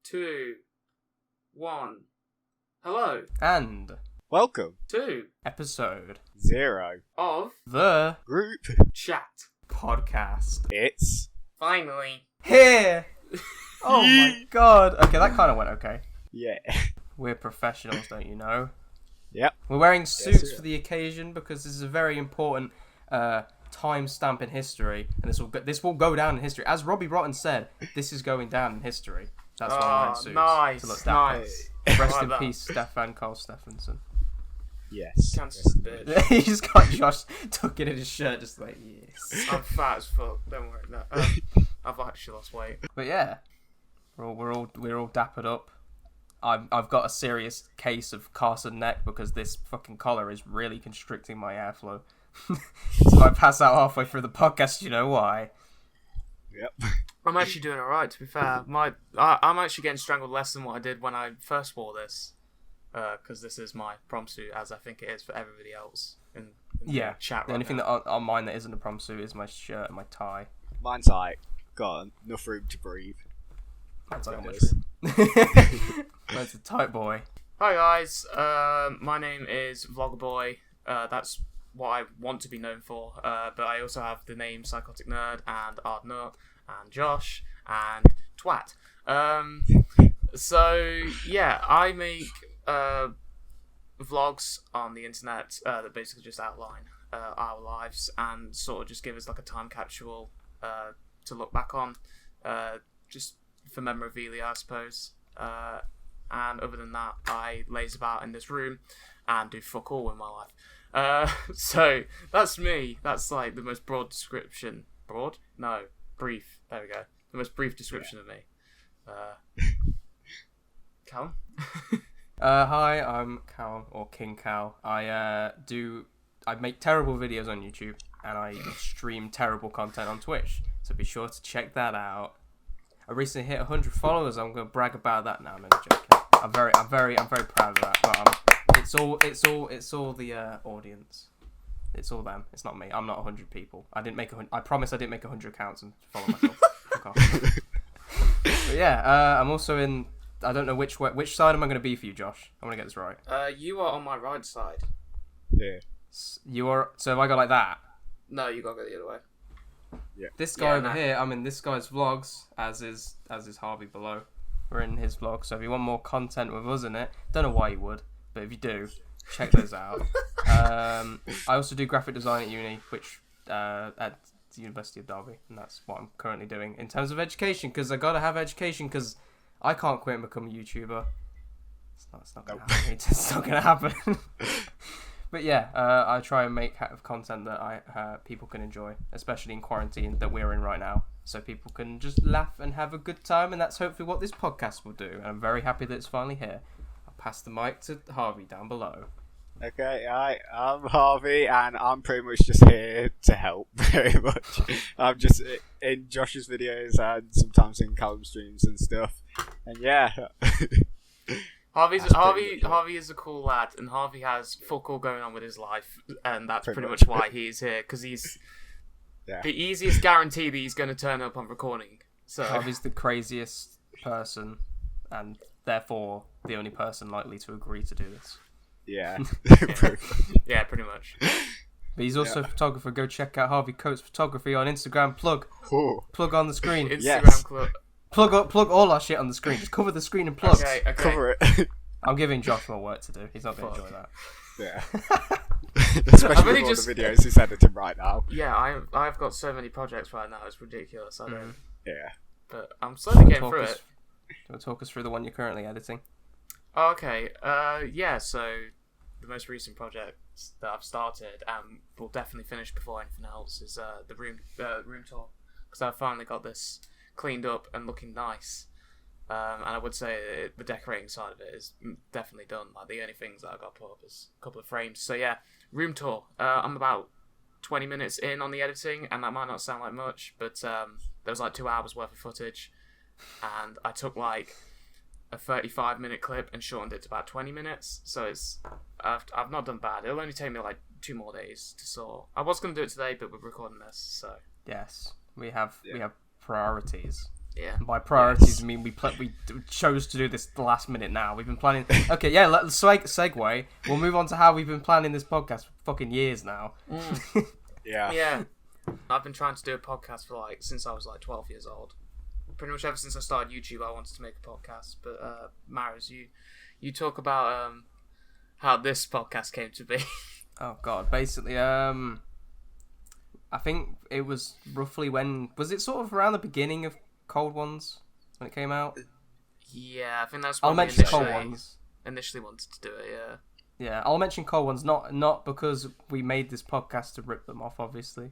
2, 1. Hello. And welcome to episode 0 of the Group Chat podcast. It's finally Here! Oh my god. Okay, that kind of went okay. yeah. We're professionals, don't you know? Yep. We're wearing suits sir. for the occasion because this is a very important timestamp in history, and this will go down in history. As Robbie Rotten said, this is going down in history. That's why we're wearing suits. Nice, to look dapper. nice. Rest I in like that. peace, Stefan Carl Stephenson. Yes. Cancer's a bitch. He just got Josh tucking in his shirt, just like yes. I'm fat as fuck. Don't worry. No, I've actually lost weight. But yeah, we're all dappered up. I've got a serious case of Carson neck because this fucking collar is really constricting my airflow. So if I pass out halfway through the podcast, you know why. Yep. I'm actually doing alright, to be fair. I'm actually getting strangled less than what I did when I first wore this. Because this is my prom suit, as I think it is for everybody else in Yeah, the chat the right only thing now. that on mine that isn't a prom suit is my shirt and my tie. Mine's like got enough room to breathe. That's like Yes. That's a tight boy. Hi guys, my name is Vloggerboy. That's what I want to be known for. But I also have the name Psychotic Nerd and Art Nut and Josh and Twat. So yeah, I make vlogs on the internet that basically just outline our lives and sort of just give us like a time capsule to look back on, just for memorabilia, I suppose. And other than that, I laze about in this room and do fuck all with my life. So that's me. That's like the most broad description. Broad? No, brief. There we go. The most brief description of me. Calum? Hi, I'm Calum, or King Cal. I make terrible videos on YouTube, and I stream terrible content on Twitch. So be sure to check that out. I recently hit 100 followers. I'm going to brag about that now. I'm only joking. I'm very proud of that. But it's all the audience. It's all them. It's not me. I'm not 100 people. I promise I didn't make 100 accounts and follow myself. Fuck off. But yeah, I'm also in. I don't know which side am I going to be for you, Josh? I want to get this right. You are on my right side. Yeah. You are. So have I got like that? No, you gotta go the other way. Yeah. This guy over no. here, I'm in this guy's vlogs, as is Harvey below. We're in his vlog, so if you want more content with us in it, don't know why you would, but if you do, check those out. I also do graphic design at uni, which at the University of Derby, and that's what I'm currently doing in terms of education, because I gotta have education, because I can't quit and become a YouTuber. It's not gonna happen. It's not gonna happen. But yeah, I try and make content that people can enjoy, especially in quarantine that we're in right now. So people can just laugh and have a good time, and that's hopefully what this podcast will do. And I'm very happy that it's finally here. I'll pass the mic to Harvey down below. Okay, I'm Harvey, and I'm pretty much just here to help, very much. I'm just in Josh's videos and sometimes in Calum streams and stuff. And yeah. Harvey is a cool lad, and Harvey has fuck all going on with his life, and that's pretty much why he's here, because he's the easiest guarantee that he's going to turn up on recording. So Harvey's the craziest person, and therefore the only person likely to agree to do this. Yeah. Yeah, pretty much. But he's also a photographer. Go check out Harvey Coates Photography on Instagram. Plug on the screen. Instagram Yes. club. Plug all our shit on the screen. Just cover the screen and plug. Okay. Cover it. I'm giving Josh more work to do. He's not going to enjoy that. Yeah. Especially really with all the videos he's editing right now. Yeah, I've got so many projects right now. It's ridiculous. I don't. Yeah. But I'm slowly getting through it. Do you want to talk us through the one you're currently editing? Oh, okay. Yeah. So the most recent project that I've started and will definitely finish before anything else is the room tour, because I've finally got this cleaned up and looking nice. And I would say the decorating side of it is definitely done. Like the only things that I got put up is a couple of frames. So yeah, room tour. I'm about 20 minutes in on the editing, and that might not sound like much, but there was like 2 hours worth of footage, and I took like a 35-minute clip and shortened it to about 20 minutes. So I've not done bad. It'll only take me like 2 more days to sort. I was going to do it today, but we're recording this, so Yes, we have priorities. Yeah. And by priorities, I mean we chose to do this the last minute now. We've been planning... Okay, yeah, let's segue. We'll move on to how we've been planning this podcast for fucking years now. Yeah. Yeah. I've been trying to do a podcast for since I was 12 years old. Pretty much ever since I started YouTube, I wanted to make a podcast. But Marrows, you talk about how this podcast came to be. Oh god, basically, I think it was roughly when... Was it sort of around the beginning of Cold Ones when it came out? Yeah, I think that's I'll when we mention Cold Ones. initially wanted to do it, yeah. Yeah, I'll mention Cold Ones, not because we made this podcast to rip them off. Obviously,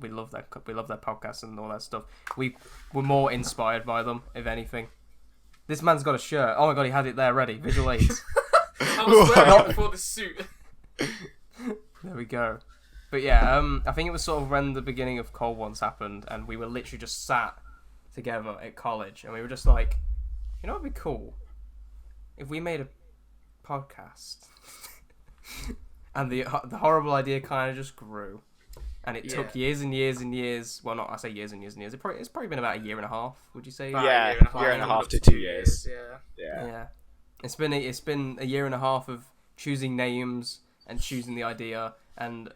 we love their podcast and all that stuff. We were more inspired by them, if anything. This man's got a shirt. Oh my god, he had it there ready. Visual aids. I was wearing it before the suit. There we go. But yeah, I think it was sort of when the beginning of Cold Ones happened, and we were literally just sat together at college, and we were just like, you know, it'd be cool if we made a podcast. And the horrible idea kind of just grew, and it took years and years and years. Well, not I say years and years and years. It's probably been about a year and a half. Would you say? About Yeah, year and a half to 2 years. Yeah. Yeah. It's been a year and a half of choosing names and choosing the idea, and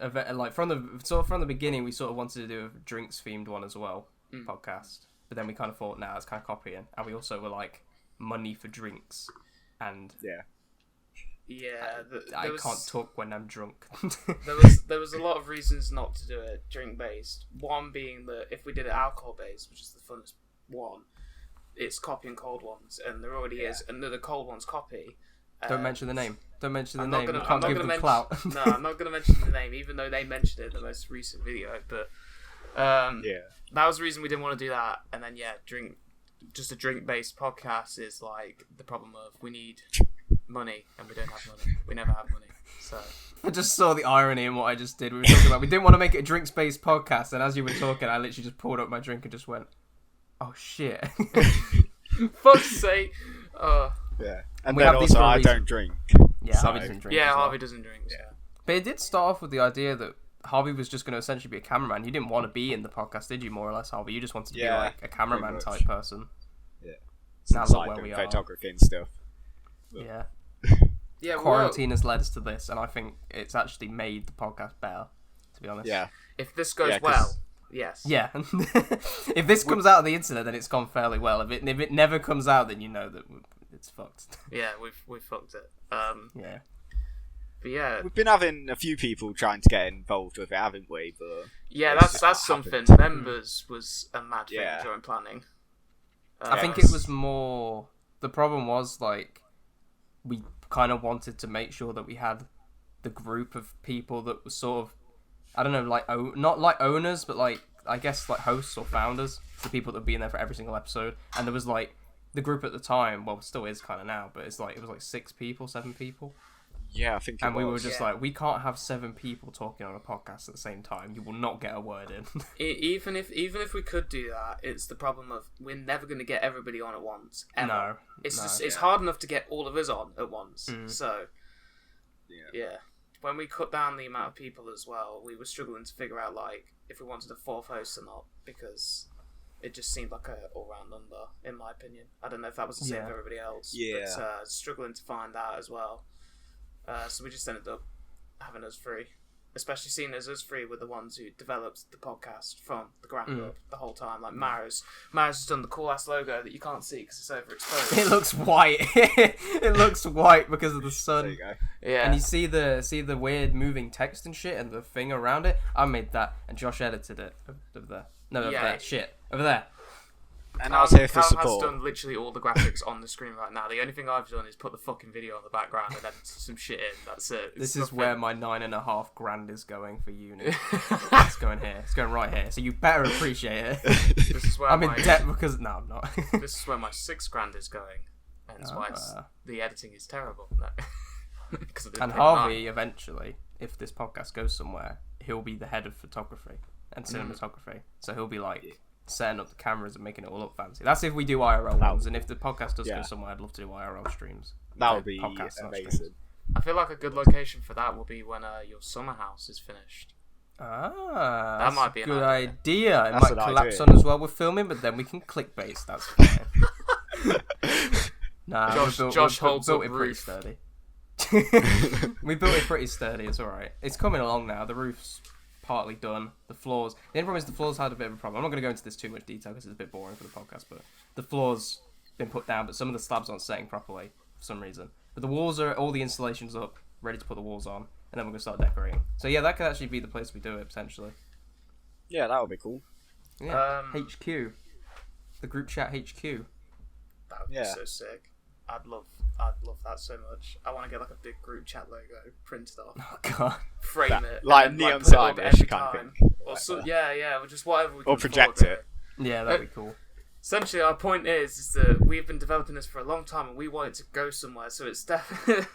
from the beginning we sort of wanted to do a drinks themed one as well, podcast. But then we kind of thought, nah, it's kind of copying, and we also were like money for drinks, and Yeah, I can't talk when I'm drunk. there was a lot of reasons not to do it drink based. One being that if we did it alcohol based, which is the funnest one, it's copying Cold Ones, and there already is another Cold Ones copy. Don't mention the name. Don't mention the I'm name. not You gonna, can't I'm give not them gonna clout. No, I'm not going to mention the name, even though they mentioned it in the most recent video. But that was the reason we didn't want to do that. And then just a drink based podcast is like the problem of we need money and we don't have money. We never have money. So I just saw the irony in what I just did. We were talking about we didn't want to make it a drinks based podcast, and as you were talking, I literally just pulled up my drink and just went, "Oh shit!" Fuck's sake. Yeah. And We then have these also, for a I reason. don't drink. Yeah, So- Harvey doesn't drink. Yeah, as well. Harvey doesn't drink. Yeah. But it did start off with the idea that Harvey was just going to essentially be a cameraman. You didn't want to be in the podcast, did you? More or less, Harvey. You just wanted to be like a cameraman much. type person. Now Since look I where do we are. photography and stuff. Yeah. Yeah, Quarantine has led us to this, and I think it's actually made the podcast better. To be honest. Yeah. if this goes 'cause- well, yes. Yeah. If this comes out on the internet, then it's gone fairly well. If it never comes out, then you know that it's fucked. Yeah, we've fucked it. Yeah. But yeah, We've been having a few people trying to get involved with it, haven't we? But yeah, it's that's just not something. happened. Members was a mad thing Yeah. during planning. I think it was more... The problem was, like, we kind of wanted to make sure that we had the group of people that was sort of, I don't know, like, not like owners, but like, I guess like hosts or founders, the people that would be in there for every single episode. And there was like, the group at the time, well, it still is kind of now, but it was like 6 people, 7 people. Yeah, I think it And we were was. just like, we can't have 7 people talking on a podcast at the same time. You will not get a word in. Even if we could do that, it's the problem of we're never going to get everybody on at once. Ever. No, It's hard enough to get all of us on at once. So yeah, when we cut down the amount of people as well, we were struggling to figure out like if we wanted a 4th host or not, because it just seemed like a all-round number, in my opinion. I don't know if that was the same for everybody else. Yeah. But struggling to find that as well. So we just ended up having us 3. Especially seeing as us 3 were the ones who developed the podcast from the ground up the whole time. Like Marrows has done the cool-ass logo that you can't see because it's overexposed. It looks white. It looks white because of the sun. There you go. Yeah. And you see the weird moving text and shit and the thing around it. I made that, and Josh edited it over there. No, over there. Shit, over there. And I was here for Calum support. has done literally all the graphics on the screen right now. The only thing I've done is put the fucking video on the background and then some shit in. That's it. This is where my $9.5 grand is going for uni. It's going here. It's going right here. So you better appreciate it. This is where I'm in debt because no, I'm not. This is where my $6,000 is going, and that's why the editing is terrible. No. Because And Harvey, eventually, if this podcast goes somewhere, he'll be the head of photography and cinematography. So he'll be like setting up the cameras and making it all look fancy. That's if we do IRL ones, and if the podcast does go somewhere, I'd love to do IRL streams. That would be Podcasts, not streams. amazing. I feel like a good location for that will be when your summer house is finished. Ah, That that's might a be an good idea. idea. It That's might an collapse idea. on us while we're filming, but then we can clickbait. That's fine. Nah, Josh holds built up it pretty roof. sturdy. We built it pretty sturdy. It's all right. It's coming along now. The roof's partly done. The floors. The only problem is the floors had a bit of a problem. I'm not going to go into this too much detail because it's a bit boring for the podcast. But the floors been put down, but some of the slabs aren't setting properly for some reason. But the walls are all the installations up, ready to put the walls on, and then we're going to start decorating. So yeah, that could actually be the place we do it potentially. Yeah, that would be cool. Yeah. HQ. The group chat HQ. That would be Yeah. so sick. I'd love that so much. I want to get like a big group chat logo printed off, Oh god. frame That- it, like and then, neon put it up sign-ish every kind of time. thing. Or Like so, that. yeah, or just whatever we can Or project afford, it. Yeah, that'd be cool. Essentially, our point is that we've been developing this for a long time, and we want it to go somewhere. So it's definitely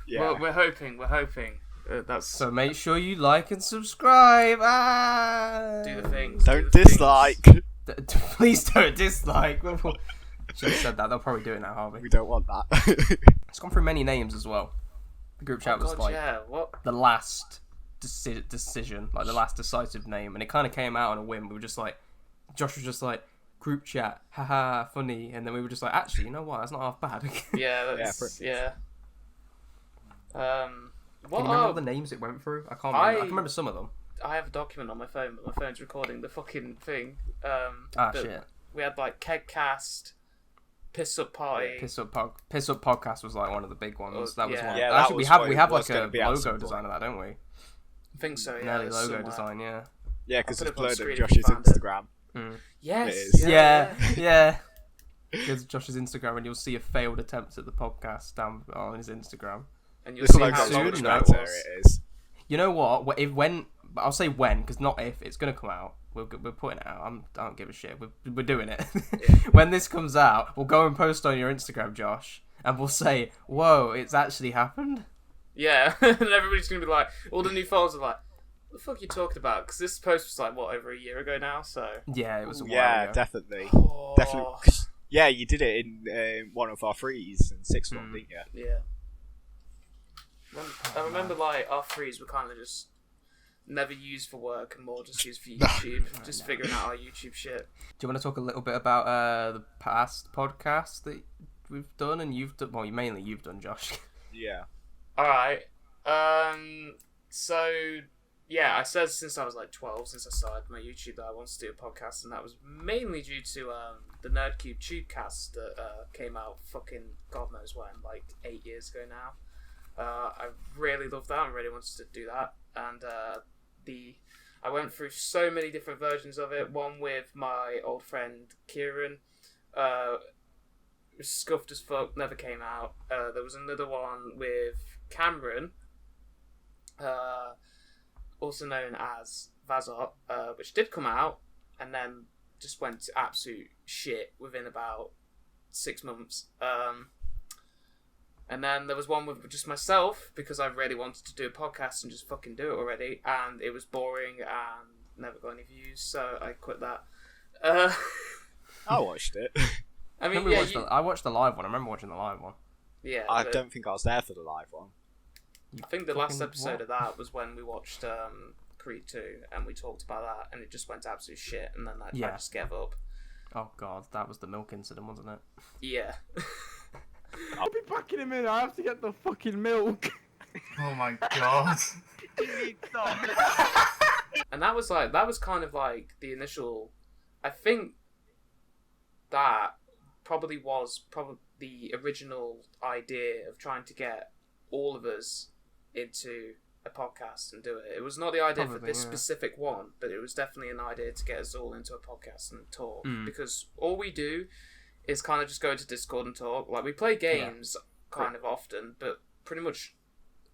Yeah. we're hoping. That's So make sure you like and subscribe. do the things. Don't do the dislike. things. Please don't dislike. Should have said that. They'll probably do it now, Harvey. We don't want that. It's gone through many names as well. The group chat Oh, was God, like yeah. What? the last decision, like the last decisive name, and it kind of came out on a whim. We were just like, Josh was just like, group chat, haha, funny, and then we were just like, actually, you know what? That's not half bad. Yeah, that's, yeah. What Can you remember are all the names it went through? I can't remember. I can remember some of them. I have a document on my phone, but my phone's recording the fucking thing. Ah, but shit. We had like Kegcast, Piss Up Party. Piss Up Podcast was like one of the big ones. That was Yeah. one. Yeah, that Actually, was we have what we it have was like a gonna be at some logo point. design of that, don't we? I think so, yeah. An early it's logo somewhere. design, yeah. Yeah, because I'll it's put it on uploaded screen on if you Josh's found it. Instagram. Yes. It is. Yeah. Go to Josh's Instagram and you'll see a failed attempt at the podcast down on his Instagram. And you'll This see logo's how soon, long much ago no. it better. was. It is. You know what? I'll say when, because not if. It's gonna come out. We're putting it out. I don't give a shit. We're doing it. When this comes out, we'll go and post on your Instagram, Josh, and we'll say, "Whoa, it's actually happened." Yeah, and everybody's gonna be like, all the new followers are like, what the fuck are you talking about? Because this post was like, what, over a year ago now, so... Yeah, it was a while Yeah, ago. definitely. Oh, Definitely. 'Cause, yeah, you did it in one of our threes and sixth one, didn't you? Yeah. I remember, like, our threes were kind of just never used for work and more just used for YouTube. Just figuring out our YouTube shit. Do you want to talk a little bit about the past podcasts that we've done and you've done? Well, mainly you've done, Josh. Yeah. Alright. So, yeah, I said since I was like 12, since I started my YouTube, that I wanted to do a podcast, and that was mainly due to the Nerdcube Tubecast that came out fucking God knows when, like 8 years ago now. I really loved that and really wanted to do that. And I went through so many different versions of it. One with my old friend Kieran. It was scuffed as fuck, never came out. There was another one with Cameron, also known as Vazot, which did come out and then just went to absolute shit within about 6 months. And then there was one with just myself, because I really wanted to do a podcast and just fucking do it already, and it was boring and never got any views, so I quit that. I watched it. I mean, I yeah, I watched the live one. I remember watching the live one. yeah. I but don't think I was there for the live one. I think the last fucking episode what? of that was when we watched Creed 2, and we talked about that, and it just went to absolute shit, and then I Yeah. just gave up. Oh god, that was the milk incident, wasn't it? Yeah. I'll be back in a minute. I have to get the fucking milk. Oh my god. And that was kind of like the initial. I think that probably was the original idea of trying to get all of us into a podcast and do it. It was not the idea for Probably, this yeah. specific one, but it was definitely an idea to get us all into a podcast and talk. Mm. Because all we do is kind of just go into Discord and talk. Like, we play games kind of often, but pretty much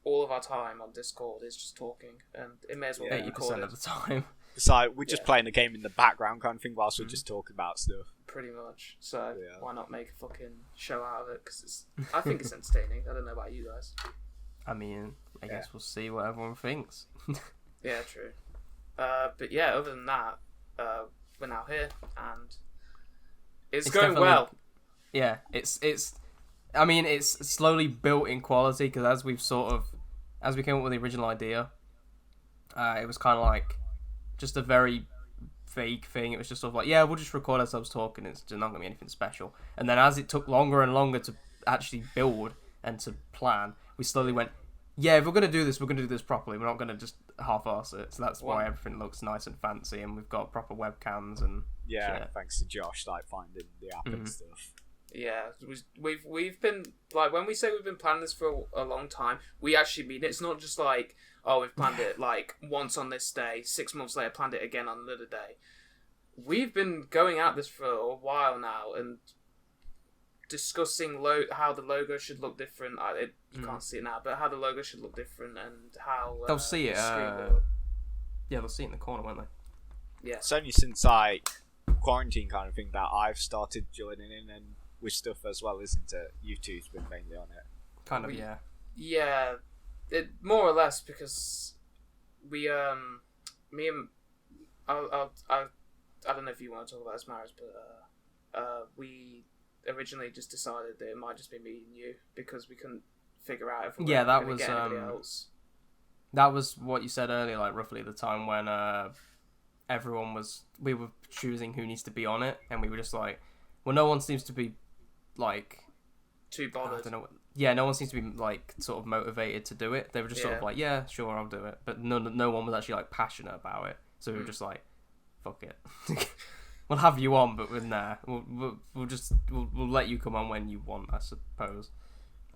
all of our time on Discord is just talking, and it may as well be 80% recorded. of the time. It's like we're just Yeah. playing a game in the background kind of thing whilst we're just talking about stuff. Pretty much. So Yeah. why not make a fucking show out of it? Because I think it's entertaining. I don't know about you guys. I mean, I guess we'll see what everyone thinks. Yeah, true. But yeah, other than that, we're now here, and it's going definitely- well. Yeah, it's. I mean, it's slowly built in quality because as we came up with the original idea, it was kind of like just a very vague thing. It was just sort of like, yeah, we'll just record ourselves talking. It's not going to be anything special. And then as it took longer and longer to actually build and to plan, we slowly went, yeah, if we're going to do this, we're going to do this properly. We're not going to just half-arse it. So that's why everything looks nice and fancy, and we've got proper webcams and shit. Thanks to Josh, like finding the app and stuff. Yeah, we've been like, when we say we've been planning this for a long time, we actually mean it. It's not just like, oh, we've planned it like once on this day, 6 months later planned it again on another day. We've been going at this for a while now and discussing how the logo should look different. You can't see it now, but how the logo should look different and how they'll see it. the screen will look. Yeah, they'll see it in the corner, won't they? Yeah. It's only since like quarantine kind of thing that I've started joining in and with stuff as well, isn't it? YouTube's been mainly on it. Kind of, yeah. Yeah, it more or less, because me and I don't know if you want to talk about this, Marrows, but we originally just decided that it might just be me and you because we couldn't figure out if we were going to get anybody else. That was what you said earlier, like roughly the time when we were choosing who needs to be on it, and we were just like, well, no one seems to be like too bothered. I don't know. Yeah, no one seems to be like sort of motivated to do it. They were just sort of like, yeah, sure, I'll do it, but no one was actually like passionate about it. So we were just like, fuck it. We'll have you on, but we'll let you come on when you want, I suppose.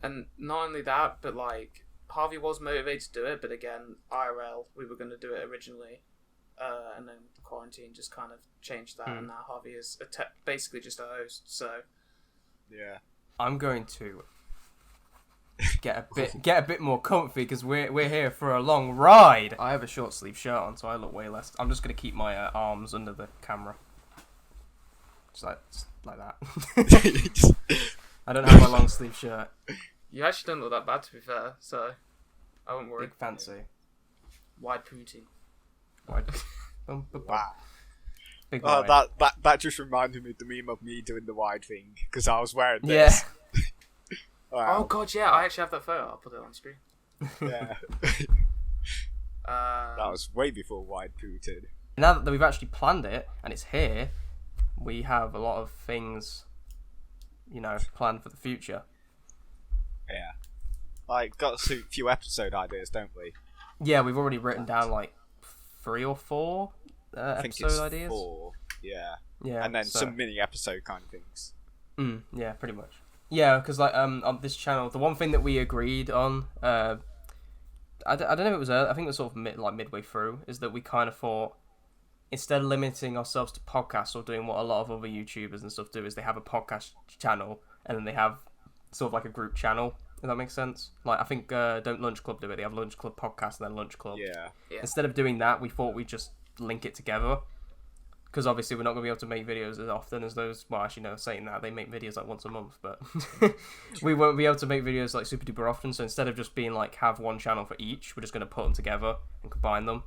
And not only that, but like Harvey was motivated to do it, but again, IRL, we were going to do it originally, and then quarantine just kind of changed that, and now Harvey is basically just a host. So yeah, I'm going to get a bit more comfy because we're here for a long ride. I have a short sleeve shirt on, so I look way less. I'm just going to keep my arms under the camera. Just like that. I don't have my long sleeve shirt. You actually don't look that bad, to be fair, so I won't worry. Big fancy. Wide Putin. Wow. Big that just reminded me of the meme of me doing the wide thing because I was wearing this. Yeah. Wow. Oh god, yeah, I actually have that photo. I'll put it on screen. Yeah. That was way before wide Putin. Now that we've actually planned it and it's here, we have a lot of things, planned for the future. Yeah. Like, got a few episode ideas, don't we? Yeah, we've already written down like 3 or 4 I think episode it's ideas. 4. Yeah. Yeah. And then some mini episode kind of things. Yeah, pretty much. Yeah, because like on this channel, the one thing that we agreed on, I don't know if it was I think it was sort of midway through, is that we kind of thought, instead of limiting ourselves to podcasts or doing what a lot of other YouTubers and stuff do, is they have a podcast channel and then they have sort of like a group channel. If that makes sense. Like I think Don't Lunch Club do it. They have Lunch Club podcast and then Lunch Club. Yeah. Instead of doing that, we thought we'd just link it together. Because obviously we're not going to be able to make videos as often as those. Well, actually, no, saying that, they make videos like once a month, but we won't be able to make videos like super duper often. So instead of just being like have one channel for each, we're just going to put them together and combine them.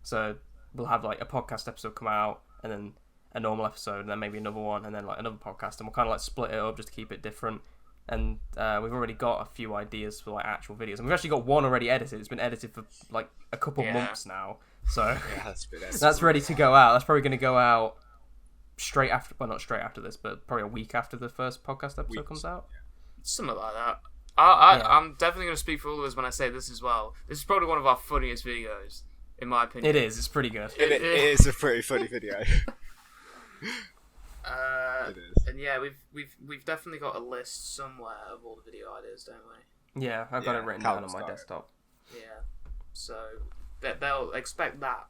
So we'll have like a podcast episode come out and then a normal episode and then maybe another one and then like another podcast, and we'll kind of like split it up just to keep it different. And we've already got a few ideas for like actual videos, and we've actually got one already edited. It's been edited for like a couple months now. So Yeah, that's ready to go out. That's probably going to go out straight after, well, not straight after this, but probably a week after the first podcast episode comes out. Something like that. I'm definitely going to speak for all of us when I say this as well. This is probably one of our funniest videos, in my opinion. It is. It's pretty good. It is a pretty funny video. It is. And yeah, we've definitely got a list somewhere of all the video ideas, don't we? Yeah, I've got it written down on my desktop. Yeah. So they'll expect that.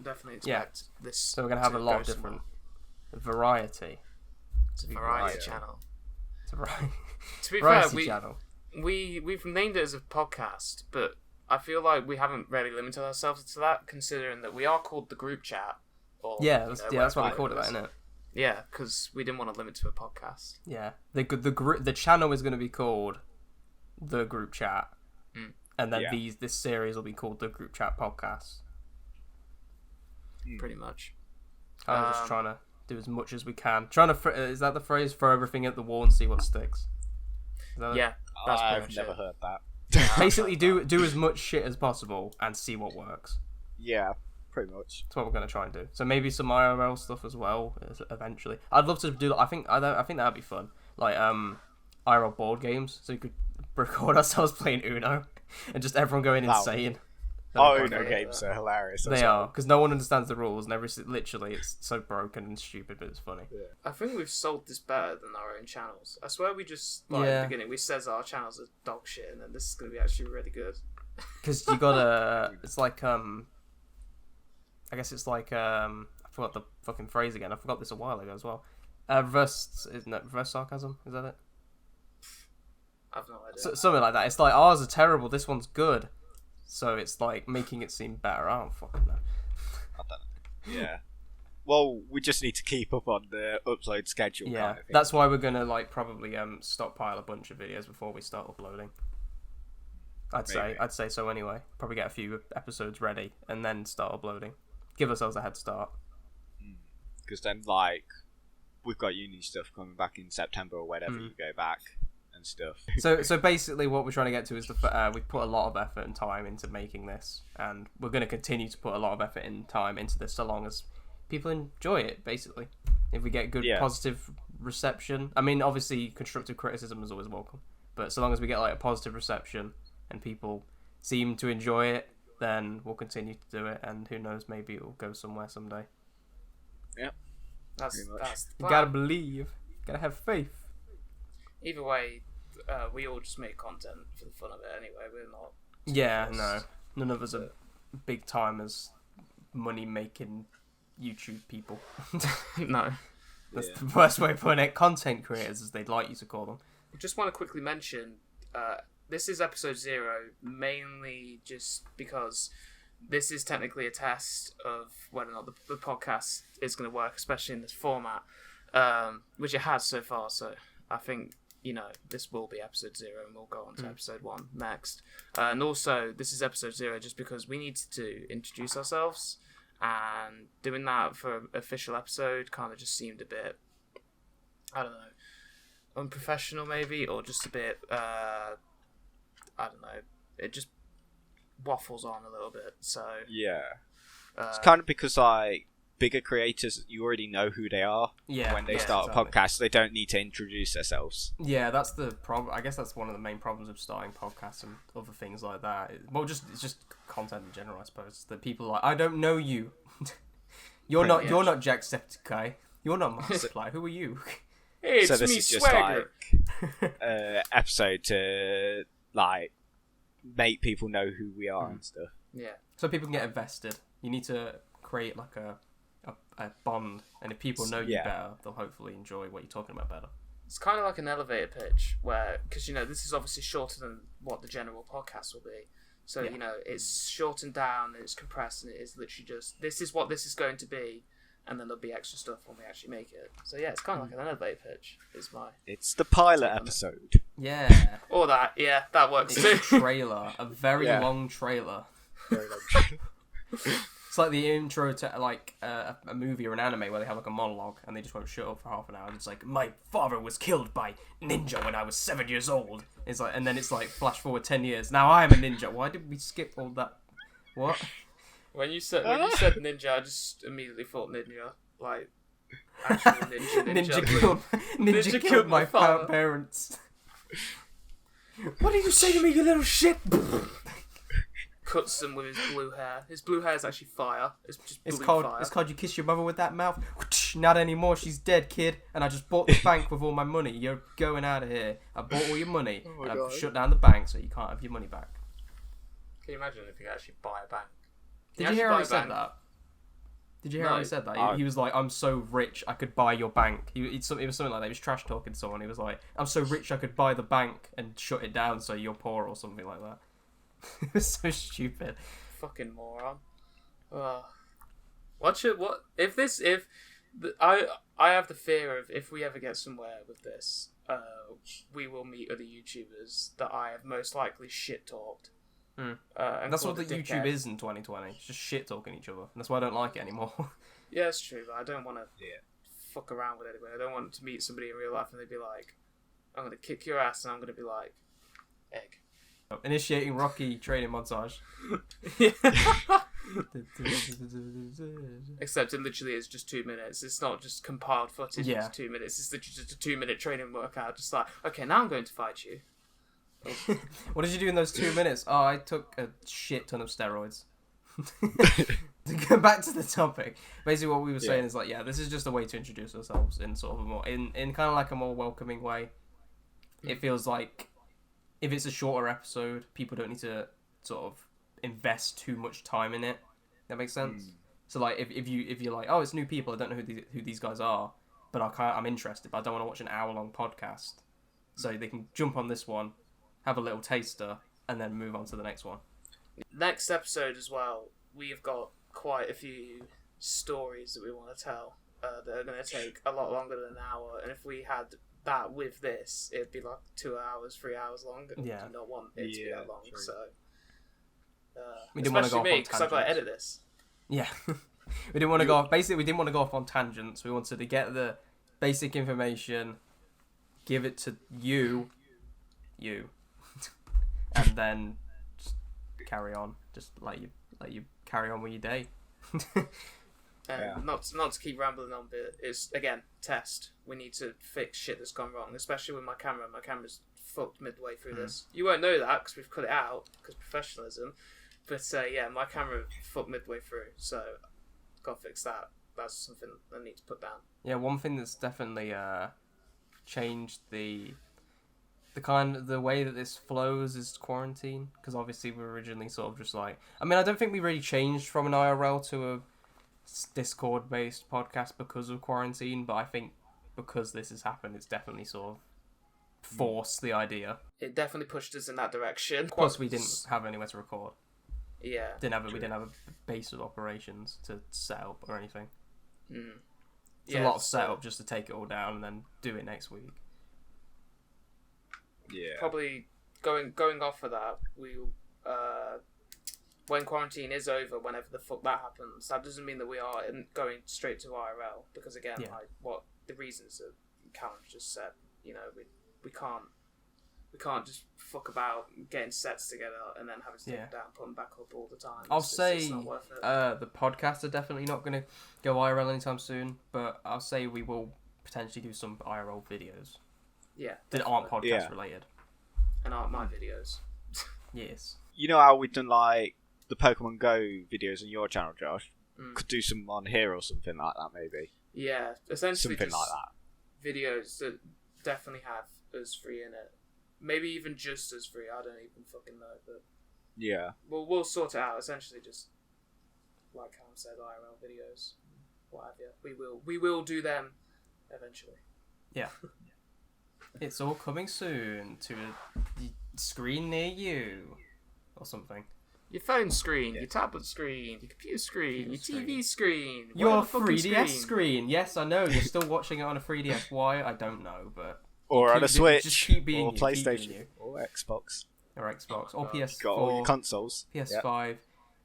Definitely expect this. So we're going to have a lot of different variety. It's a variety channel. It's a variety. To be variety fair, channel. we've named it as a podcast, but I feel like we haven't really limited ourselves to that, considering that we are called the group chat. Or, that's what we called it, isn't it? Yeah, because we didn't want to limit to a podcast. Yeah, the channel is going to be called the group chat, and then this series will be called the group chat podcast. Pretty much. I'm just trying to do as much as we can. Is that the phrase? Throw everything at the wall and see what sticks. Yeah, that's I've never heard that. Basically, do as much shit as possible and see what works. Yeah, pretty much. That's what we're gonna try and do. So maybe some IRL stuff as well eventually. I'd love to do. I think that'd be fun. Like IRL board games, so you could record ourselves playing Uno, and just everyone going insane. Uno games are hilarious. They are, because no one understands the rules, and literally it's so broken and stupid, but it's funny. Yeah. I think we've sold this better than our own channels. I swear we just, at the beginning, we said our channels are dog shit, and then this is going to be actually really good. Because you gotta, it's like, I guess it's like, I forgot the fucking phrase again. I forgot this a while ago as well. Reverse sarcasm? Is that it? I've no idea. Something like that. It's like, ours are terrible, this one's good. So it's like making it seem better. I don't fucking know. I don't know. Yeah. Well, we just need to keep up on the upload schedule. Yeah, kind of thing. that's why we're gonna like probably stockpile a bunch of videos before we start uploading. I'd say so anyway. Probably get a few episodes ready and then start uploading. Give ourselves a head start. Because then, like, we've got uni stuff coming back in September or whenever you go back and stuff. So basically, what we're trying to get to is we've put a lot of effort and time into making this, and we're going to continue to put a lot of effort and time into this so long as people enjoy it. Basically, if we get good positive reception, I mean, obviously constructive criticism is always welcome, but so long as we get like a positive reception and people seem to enjoy it, then we'll continue to do it, and who knows, maybe it will go somewhere someday. Yep. That's the You plan. gotta believe, gotta have faith. Either way, we all just make content for the fun of it anyway. We're not. No, none of us are big timers, money making YouTube people. No. That's the worst way of putting it. Content creators, as they'd like you to call them. Just want to quickly mention, this is episode 0, mainly just because this is technically a test of whether or not the podcast is going to work, especially in this format, which it has so far. So I think, this will be episode 0 and we'll go on to episode 1 next. And also, this is episode 0 just because we need to introduce ourselves, and doing that for an official episode kind of just seemed a bit, I don't know, unprofessional maybe, or just a bit, I don't know, it just waffles on a little bit. So yeah, it's kind of because like bigger creators, you already know who they are. Yeah, when they start a podcast, they don't need to introduce themselves. Yeah, that's the problem. I guess that's one of the main problems of starting podcasts and other things like that. It's just content in general, I suppose. That people are like, I don't know you. You're not Jacksepticeye. You're not Markiplier. Who are you? Hey, so it's this me, is just Swagger. like episode to like make people know who we are and stuff. Yeah. So people can get invested. You need to create like a bond, and if people know you better, they'll hopefully enjoy what you're talking about better. It's kind of like an elevator pitch, where, because this is obviously shorter than what the general podcast will be. So it's shortened down, it's compressed, and it is literally just, this is what this is going to be, and then there'll be extra stuff when we actually make it. So yeah, it's kind of like an elevator pitch. It's the pilot episode. Yeah. Or that, yeah, that works It's too. a trailer, a very long trailer. Very long. It's like the intro to like a movie or an anime where they have like a monologue and they just won't shut up for half an hour. It's like, my father was killed by ninja when I was 7 years old. It's like, and then it's like flash forward 10 years. Now I am a ninja. Why did we skip all that? What? When you said ninja, I just immediately thought ninja, like actual ninja. Ninja killed my father. parents. What did you say to me, you little shit? Cuts him with his blue hair. His blue hair is actually fire. It's just blue fire. It's called you kiss your mother with that mouth. Not anymore. She's dead, kid. And I just bought the bank with all my money. You're going out of here. I bought all your money, and I've shut down the bank so you can't have your money back. Can you imagine if you could actually buy a bank? Did you hear how he said that? Did you hear how he said that? He was like, "I'm so rich, I could buy your bank." It was something like that. He was trash talking someone. He was like, "I'm so rich, I could buy the bank and shut it down so you're poor," or something like that. It was so stupid. Fucking moron. I have the fear of, if we ever get somewhere with this, we will meet other YouTubers that I have most likely shit talked. That's what the YouTube is in 2020. It's just shit talking each other. And that's why I don't like it anymore. Yeah, it's true, but I don't want to fuck around with it anyway. I don't want to meet somebody in real life and they'd be like, I'm going to kick your ass, and I'm going to be like, egg. Initiating Rocky training montage. Except it literally is just 2 minutes. It's not just compiled footage. Yeah. It's 2 minutes. It's literally just a 2-minute training workout. Just like, okay, now I'm going to fight you. What did you do in those 2 minutes? Oh, I took a shit ton of steroids. To go back to the topic, basically what we were saying is like, yeah, this is just a way to introduce ourselves in sort of a more, in kind of like a more welcoming way. It feels like if it's a shorter episode, people don't need to sort of invest too much time in it. That makes sense. So like, if you're like, oh, it's new people, I don't know who these guys are, but I'm interested, but I don't want to watch an hour-long podcast. So they can jump on this one, have a little taster, and then move on to the next one. Next episode as well, we've got quite a few stories that we want to tell that are going to take a lot longer than an hour. And if we had that with this, it'd be like 2 hours, 3 hours long. And Yeah. we do not want it to be that long. True. So, We didn't want to go especially off me, on because I've got to tangents. edit this. Yeah. We didn't want to go off. Basically, we didn't want to go off on tangents. We wanted to get the basic information, give it to you, and then just carry on. Just let you carry on with your day. Not to keep rambling on, but it's, again, test. We need to fix shit that's gone wrong, especially with my camera. My camera's fucked midway through this. You won't know that because we've cut it out, because professionalism. But yeah, my camera fucked midway through, so gotta fix that. That's something I need to put down. Yeah, one thing that's definitely changed the way that this flows is quarantine, because obviously we're originally sort of just like, I mean, I don't think we really changed from an IRL to a Discord based podcast because of quarantine, but I think because this has happened, it's definitely sort of forced the idea. It definitely pushed us in that direction. Plus, we didn't have anywhere to record. Yeah. We didn't have a base of operations to set up or anything. It's a lot of setup just to take it all down and then do it next week. Yeah. Probably going off of that, we'll when quarantine is over, whenever the fuck that happens, that doesn't mean that we are going straight to IRL, because again, like what the reasons that Calum just said, you know, we can't just fuck about getting sets together and then having to take them down, put them back up all the time. It's not worth it. The podcasts are definitely not going to go IRL anytime soon, but I'll say we will potentially do some IRL videos. Yeah. That aren't podcast related. And aren't my videos. Yes. You know how we've done like the Pokemon Go videos on your channel, Josh? Could do some on here or something like that, maybe. Yeah, essentially Something just like that. videos that definitely have us free in it. Maybe even just us free. I don't even fucking know, but Yeah. we'll sort it out. Essentially, just like Calum said, IRL videos, what have you. We will do them eventually. Yeah. It's all coming soon to a screen near you or something. Your phone screen, your tablet screen, your computer screen, your TV screen, your whatever fucking 3DS screen. Yes, I know. You're still watching it on a 3DS. Why? I don't know, but Or on a Switch, just keep being or you, keep being PlayStation, you. or Xbox. Or Xbox, or PS4, Got all your consoles. PS5,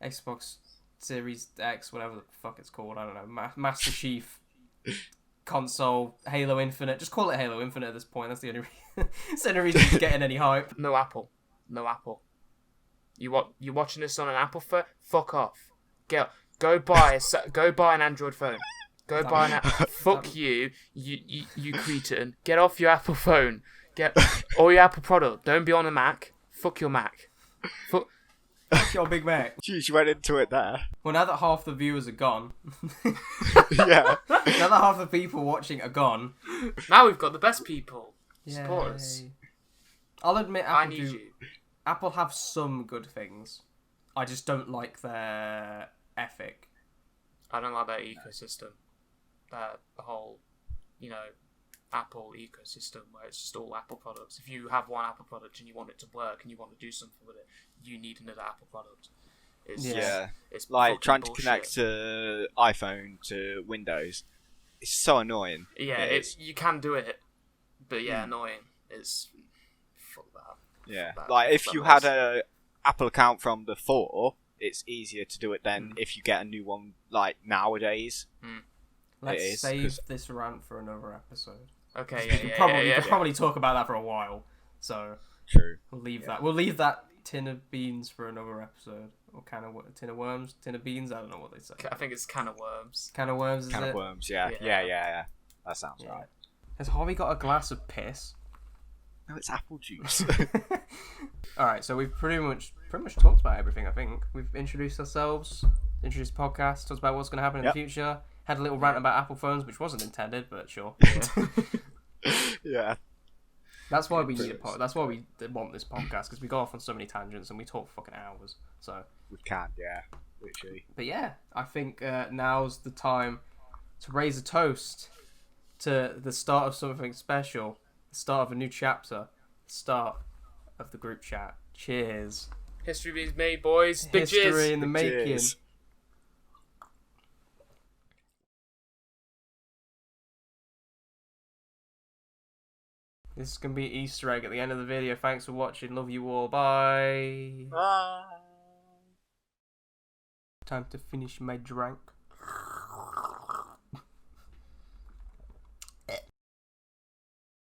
Xbox Series X, whatever the fuck it's called. I don't know. Master Chief console, Halo Infinite. Just call it Halo Infinite at this point. That's the only that's the only reason it's getting any hype. No Apple. You watching this on an Apple phone? Fuck off. Go buy an Android phone. Go buy an fuck you cretin. Get off your Apple phone. Get all your Apple product. Don't be on a Mac. Fuck your Mac. Fuck your Big Mac. Jeez, you went into it there. Well, now that half the viewers are gone, Yeah. now that half the people watching are gone, now we've got the best people. Support yay. us. I'll admit, I need you. Apple have some good things. I just don't like their ethic. I don't like that ecosystem. The whole, Apple ecosystem where it's just all Apple products. If you have one Apple product and you want it to work and you want to do something with it, you need another Apple product. It's like trying bullshit. to connect to iPhone to Windows. It's so annoying. Yeah, you can do it, but annoying. It's fuck that. Yeah, Fuck that. like if That you was- had a Apple account from before, it's easier to do it than if you get a new one like nowadays. Let's It is, save 'cause- this rant for another episode. Okay, We could probably talk about that for a while. So True. we'll leave that. We'll leave that tin of beans for another episode. or tin of worms, tin of beans. I don't know what they say. I think it's can of worms. Can of worms. Can Is of it? worms, yeah. Yeah. Yeah. That sounds Yeah. right. Has Harvey got a glass of piss? No, it's apple juice. All right, so we've pretty much talked about everything. I think we've introduced ourselves, introduced the podcast, talked about what's going to happen in the future. Had a little rant about Apple phones, which wasn't intended, but sure. Yeah. That's why we need a pod. That's why we want this podcast, because we go off on so many tangents and we talk for fucking hours. So We can, yeah. Literally. But yeah, I think now's the time to raise a toast to the start of something special, the start of a new chapter, the start of the group chat. Cheers. History being made, boys. Big History cheers. in the Big making. cheers. This is going to be an Easter egg at the end of the video. Thanks for watching. Love you all. Bye. Bye. Time to finish my drink.